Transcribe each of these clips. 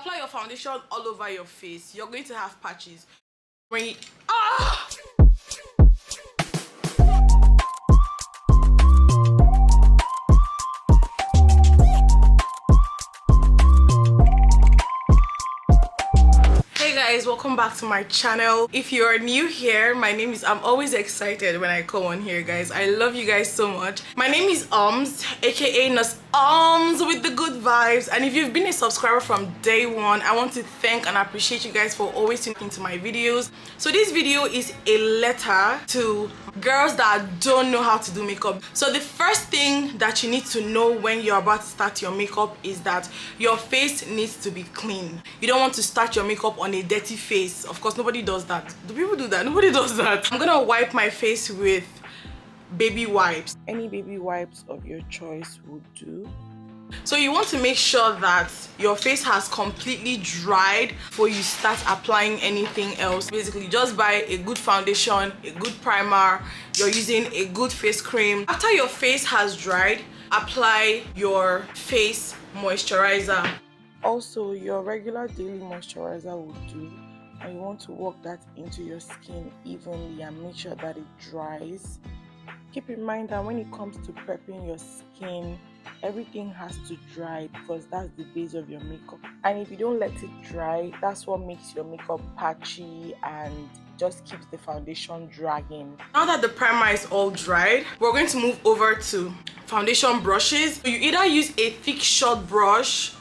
apply your foundation all over your face, you're going to have patches. When you guys, welcome back to my channel. If you are new here, I'm always excited when I come on here, guys. I love you guys so much. My name is aka Nurse with the good vibes, and if you've been a subscriber from day one, I want to thank and appreciate you guys for always tuning into my videos. So this video is a letter to girls that don't know how to do makeup. So the first thing that you need to know when you're about to start your makeup is that your face needs to be clean. You don't want to start your makeup on a dirty face. Of course, nobody does that. Do people do that? Nobody does that. I'm gonna wipe my face with baby wipes. Any baby wipes of your choice would do. So you want to make sure that your face has completely dried before you start applying anything else. Basically, just buy a good foundation, a good primer, you're using a good face cream. After your face has dried, apply your face moisturizer. Also, your regular daily moisturizer will do, and you want to work that into your skin evenly and make sure that it dries. Keep in mind that when it comes to prepping your skin, everything has to dry because that's the base of your makeup. And if you don't let it dry, that's what makes your makeup patchy and just keeps the foundation dragging. Now that the primer is all dried, we're going to move over to foundation brushes. You either use a thick short brush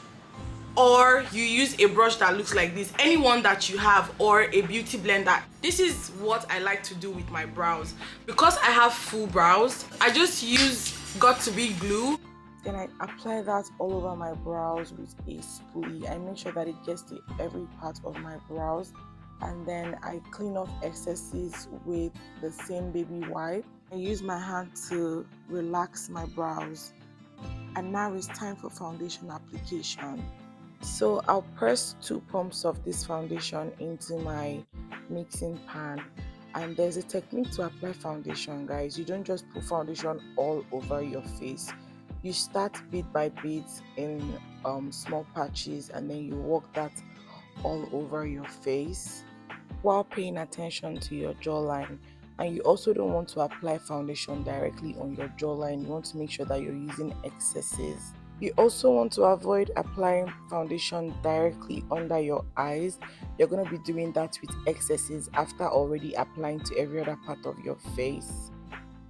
or you use a brush that looks like this, any one that you have, or a beauty blender. This is what I like to do with my brows. Because I have full brows, I just use got2b glue. Then I apply that all over my brows with a spoolie. I make sure that it gets to every part of my brows, and then I clean off excesses with the same baby wipe. I use my hand to relax my brows. And now it's time for foundation application. So I'll press 2 pumps of this foundation into my mixing pan, and there's a technique to apply foundation, guys. You don't just put foundation all over your face. You start bit by bit in small patches, and then you work that all over your face while paying attention to your jawline. And you also don't want to apply foundation directly on your jawline. You want to make sure that you're using excesses. You also want to avoid applying foundation directly under your eyes. You're going to be doing that with excesses after already applying to every other part of your face.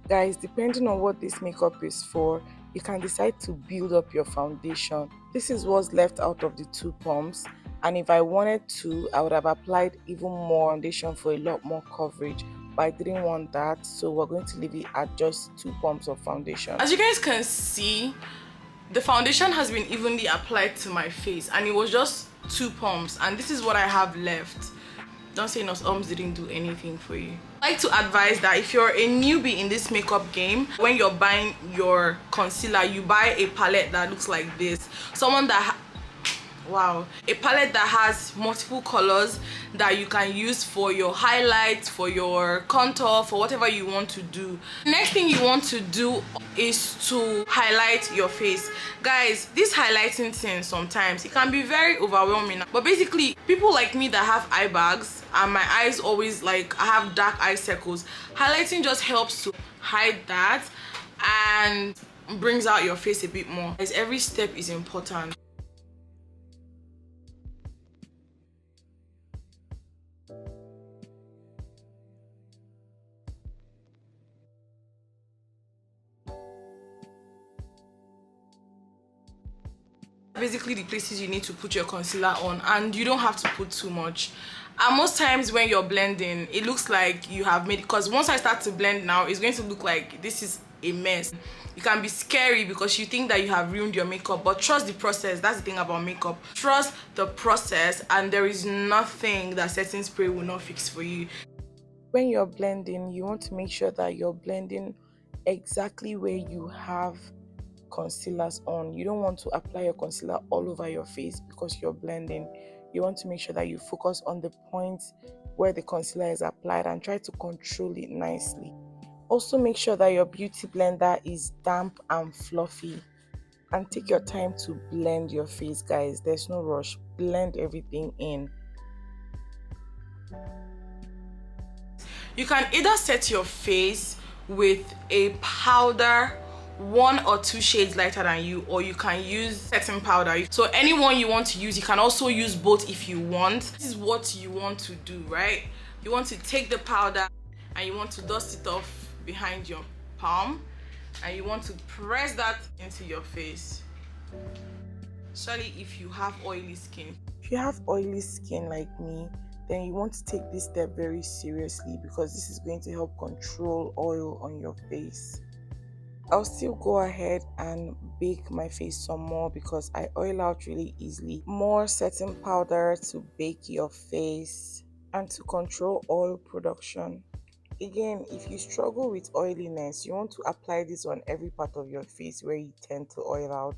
Guys, depending on what this makeup is for, you can decide to build up your foundation. This is what's left out of the 2 pumps, and if I wanted to, I would have applied even more foundation for a lot more coverage, but I didn't want that, so we're going to leave it at just 2 pumps of foundation. As you guys can see, the foundation has been evenly applied to my face, and it was just 2 pumps, and this is what I have left. Don't say Nurse didn't do anything for you. I like to advise that if you're a newbie in this makeup game, when you're buying your concealer, you buy a palette that looks like this. A palette that has multiple colors that you can use for your highlights, for your contour, for whatever you want to do. Next thing you want to do is to highlight your face. Guys, this highlighting thing sometimes it can be very overwhelming, but basically people like me that have eye bags and my eyes always I have dark eye circles, highlighting just helps to hide that and brings out your face a bit more. Guys, every step is important. Basically the places you need to put your concealer on, and you don't have to put too much. And most times when you're blending, it looks like you have made, because once I start to blend now, it's going to look like this is a mess. It can be scary because you think that you have ruined your makeup, but trust the process. That's the thing about makeup. Trust the process, and there is nothing that setting spray will not fix for you. When you're blending, you want to make sure that you're blending exactly where you have concealers on. You don't want to apply your concealer all over your face because you're blending. You want to make sure that you focus on the points where the concealer is applied and try to control it nicely. Also make sure that your beauty blender is damp and fluffy, and take your time to blend your face, guys. There's no rush. blend everything in. You can either set your face with a powder 1 or 2 shades lighter than you, or you can use setting powder. So anyone you want to use, you can also use both if you want. This is what you want to do, right? You want to take the powder and you want to dust it off behind your palm, and you want to press that into your face, especially if you have oily skin. If you have oily skin like me, then you want to take this step very seriously, because this is going to help control oil on your face. I'll still go ahead and bake my face some more because I oil out really easily. More setting powder to bake your face and to control oil production. Again, if you struggle with oiliness, you want to apply this on every part of your face where you tend to oil out.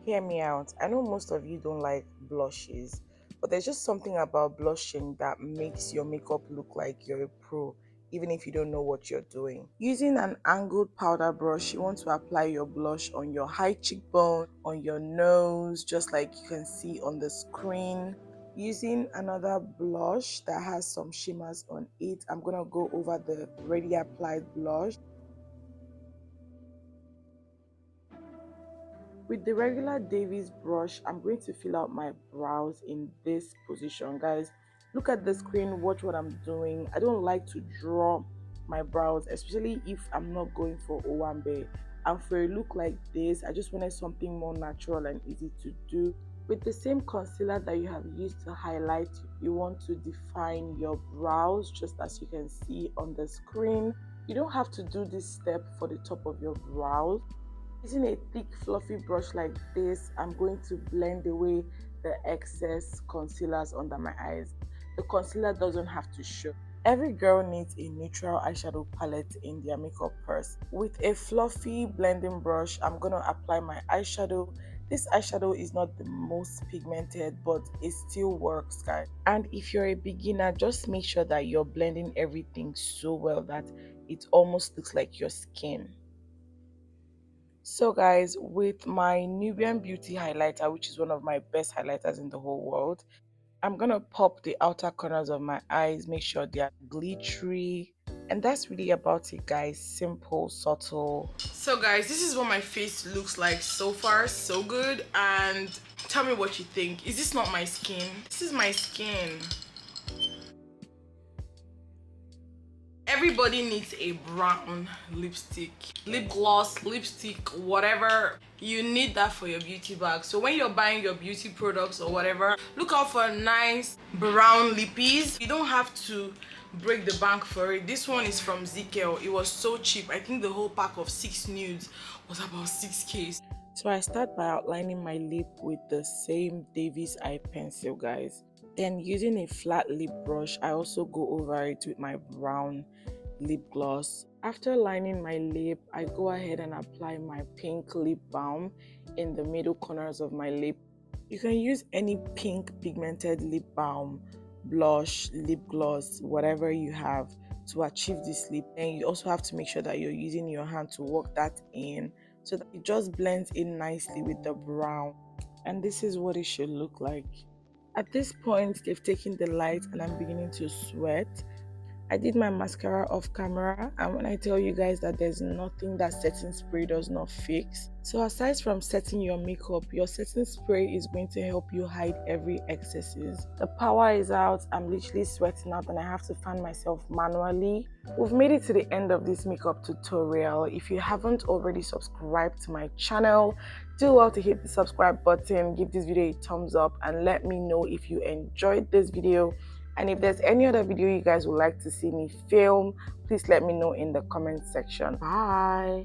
Hear me out. I know most of you don't like blushes, but there's just something about blushing that makes your makeup look like you're a pro, even if you don't know what you're doing. Using an angled powder brush, you want to apply your blush on your high cheekbone, on your nose, just like you can see on the screen. Using another blush that has some shimmers on it, I'm gonna go over the already applied blush. With the regular Davies brush, I'm going to fill out my brows in this position. Guys, look at the screen, watch what I'm doing. I don't like to draw my brows, especially if I'm not going for owambe. And for a look like this, I just wanted something more natural and easy to do. With the same concealer that you have used to highlight, you want to define your brows, just as you can see on the screen. You don't have to do this step for the top of your brows. Using a thick fluffy brush like this, I'm going to blend away the excess concealers under my eyes. The concealer doesn't have to show. Every girl needs a neutral eyeshadow palette in their makeup purse. With a fluffy blending brush, I'm going to apply my eyeshadow. This eyeshadow is not the most pigmented, but it still works, guys. And if you're a beginner, just make sure that you're blending everything so well that it almost looks like your skin. So guys, with my Nubian Beauty highlighter, which is one of my best highlighters in the whole world, I'm gonna pop the outer corners of my eyes, make sure they are glittery, and that's really about it, guys. Simple, subtle. So guys, this is what my face looks like so far. So good. And tell me what you think. Is this not my skin? This is my skin. Everybody needs a brown lipstick, lip gloss, lipstick, whatever. You need that for your beauty bag. So when you're buying your beauty products or whatever, look out for nice brown lippies. You don't have to break the bank for it. This one is from Zikel. It was so cheap. I think the whole pack of 6 nudes was about 6K. So I start by outlining my lip with the same Davies eye pencil, guys. Then using a flat lip brush, I also go over it with my brown lip gloss. After lining my lip, I go ahead and apply my pink lip balm in the middle corners of my lip. You can use any pink pigmented lip balm, blush, lip gloss, whatever you have to achieve this lip. And you also have to make sure that you're using your hand to work that in so that it just blends in nicely with the brown. And this is what it should look like. At this point, they've taken the light and I'm beginning to sweat. I did my mascara off camera, and when I tell you guys that there's nothing that setting spray does not fix. So aside from setting your makeup, your setting spray is going to help you hide every excesses. The power is out, I'm literally sweating out and I have to fan myself manually. We've made it to the end of this makeup tutorial. If you haven't already subscribed to my channel, do well to hit the subscribe button, give this video a thumbs up, and let me know if you enjoyed this video. And if there's any other video you guys would like to see me film, please let me know in the comment section. Bye.